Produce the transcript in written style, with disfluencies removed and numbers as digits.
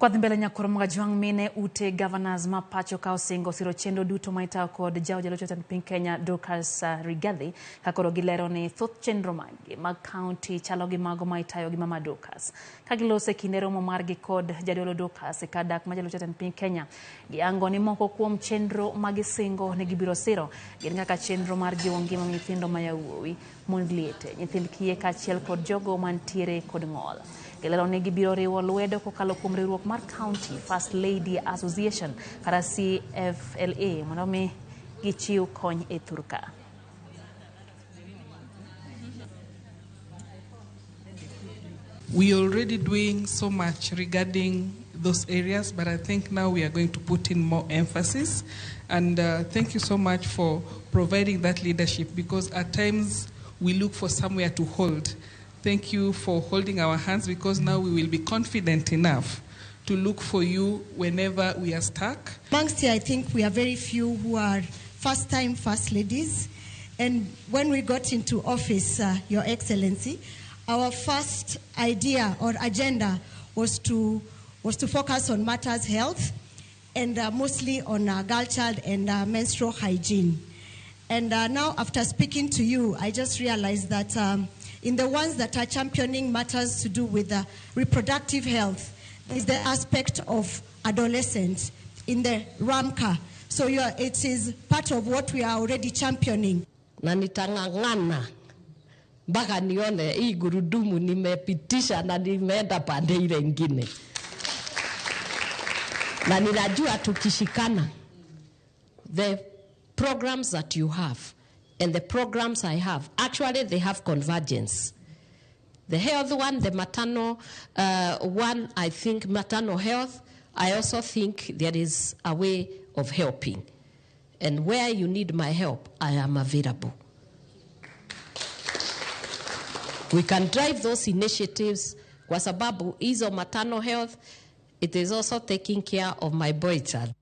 Kwa dhimbele nyakoro mga juang mine ute gavanas mapacho kao singo siro chendo duto maita kod jalup jatend piny Kenya Dorcas Rigathi kakoro gilero ni thoth chenro magi mag county chalo gi mago maitayo gi mama Dorcas kagilose kinde romo margi kod jadolo Dorcas kadak ma jalup jatend piny Kenya giango ni moko kuom chenro magi singo ne gibiro siro gin kaka chenro mar jiwo ngima nyithindo ma yawuowi mond liete nyithind kiye kaachiel kod jogo mantiere kod ng'ol. Gilero ni gibiro riwo lwedo kokalo kuom riwruok mar County First Lady Association kata CFLA mondo mi gichiw kony e thurka. We are already doing so much regarding those areas, but I think now we are going to put in more emphasis. And thank you so much for providing that leadership, because at times we look for somewhere to hold. Thank you for holding our hands, because now we will be confident enough to look for you whenever we are stuck. Amongst here, I think we are very few who are first-time First Ladies. And when we got into office, Your Excellency, our first idea or agenda was to focus on matters health and mostly on girl child and menstrual hygiene. And now after speaking to you, I just realized that in the ones that are championing matters to do with reproductive health is the aspect of adolescents in the RAMCA. So it is part of what we are already championing. Na nitang'ang'ana mpaka nione hii gurudumu nimepitisha na nimeenda pande ile nyingine. Na ninajua tukishikana, the programs that you have and the programs I have, actually they have convergence. The health one, the maternal one, I think maternal health, I also think there is a way of helping. And where you need my help, I am available. We can drive those initiatives kwa sababu hizo maternal health, it is also taking care of my boy child.